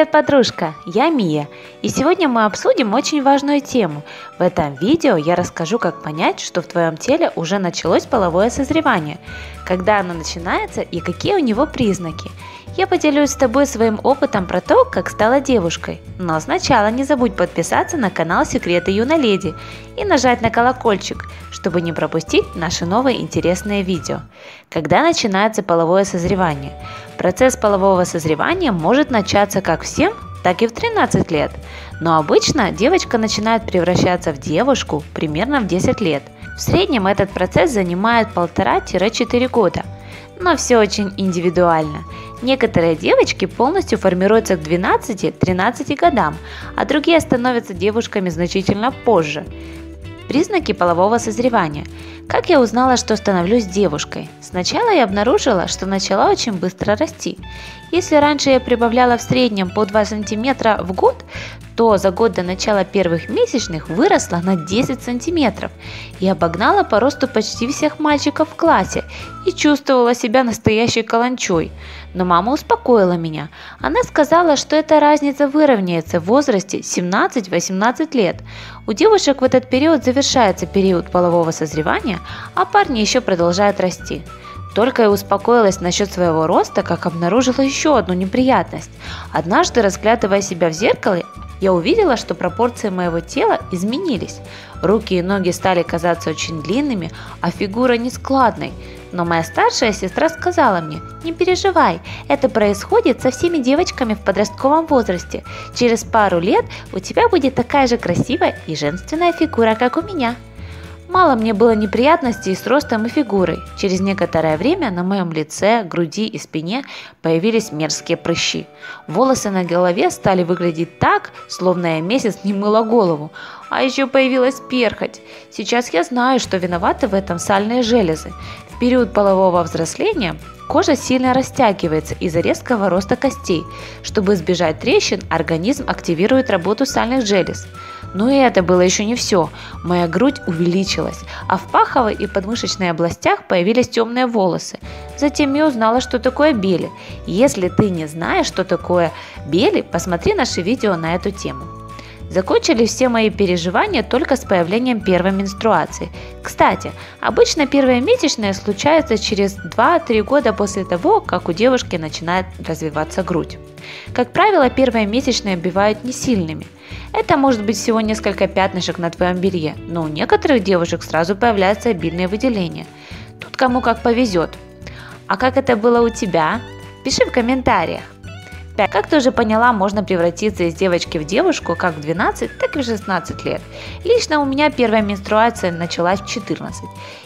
Привет, подружка! Я Мия, и сегодня мы обсудим очень важную тему. В этом видео я расскажу, как понять, что в твоем теле уже началось половое созревание, когда оно начинается и какие у него признаки. Я поделюсь с тобой своим опытом про то, как стала девушкой. Но сначала не забудь подписаться на канал Секреты юной леди и нажать на колокольчик, чтобы не пропустить наши новые интересные видео. Когда начинается половое созревание? Процесс полового созревания может начаться как в 7, так и в 13 лет. Но обычно девочка начинает превращаться в девушку примерно в 10 лет. В среднем этот процесс занимает 1,5–4 года. Но все очень индивидуально. Некоторые девочки полностью формируются к 12–13 годам, а другие становятся девушками значительно позже. Признаки полового созревания. Как я узнала, что становлюсь девушкой? Сначала я обнаружила, что начала очень быстро расти. Если раньше я прибавляла в среднем по 2 сантиметра в год, то за год до начала первых месячных выросла на 10 сантиметров и обогнала по росту почти всех мальчиков в классе и чувствовала себя настоящей каланчой. Но мама успокоила меня. Она сказала, что эта разница выровняется в возрасте 17–18 лет. У девушек в этот период завершается период полового созревания, а парни еще продолжают расти. Только я успокоилась насчет своего роста, как обнаружила еще одну неприятность. Однажды, разглядывая себя в зеркале, я увидела, что пропорции моего тела изменились. Руки и ноги стали казаться очень длинными, а фигура нескладной. Но моя старшая сестра сказала мне: не переживай, это происходит со всеми девочками в подростковом возрасте. Через пару лет у тебя будет такая же красивая и женственная фигура, как у меня. Мало мне было неприятностей с ростом и фигурой. Через некоторое время на моем лице, груди и спине появились мерзкие прыщи. Волосы на голове стали выглядеть так, словно я месяц не мыла голову. А еще появилась перхоть. Сейчас я знаю, что виноваты в этом сальные железы. В период полового взросления кожа сильно растягивается из-за резкого роста костей. Чтобы избежать трещин, организм активирует работу сальных желез. Но и это было еще не все. Моя грудь увеличилась, а в паховой и подмышечной областях появились темные волосы. Затем я узнала, что такое бели. Если ты не знаешь, что такое бели, посмотри наши видео на эту тему. Закончились все мои переживания только с появлением первой менструации. Кстати, обычно первые месячные случаются через 2–3 года после того, как у девушки начинает развиваться грудь. Как правило, первые месячные бывают не сильными. Это может быть всего несколько пятнышек на твоем белье, но у некоторых девушек сразу появляются обильные выделения. Тут кому как повезет. А как это было у тебя? Пиши в комментариях. Как ты уже поняла, можно превратиться из девочки в девушку как в 12, так и в 16 лет. Лично у меня первая менструация началась в 14.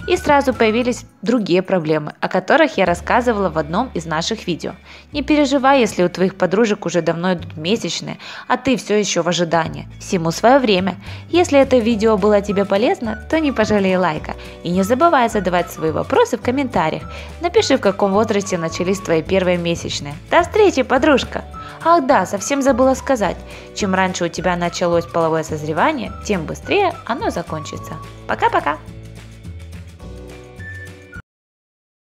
И сразу появились другие проблемы, о которых я рассказывала в одном из наших видео. Не переживай, если у твоих подружек уже давно идут месячные, а ты все еще в ожидании. Всему свое время. Если это видео было тебе полезно, то не пожалей лайка. И не забывай задавать свои вопросы в комментариях. Напиши, в каком возрасте начались твои первые месячные. До встречи, подружка! Ах да, совсем забыла сказать, чем раньше у тебя началось половое созревание, тем быстрее оно закончится. Пока-пока!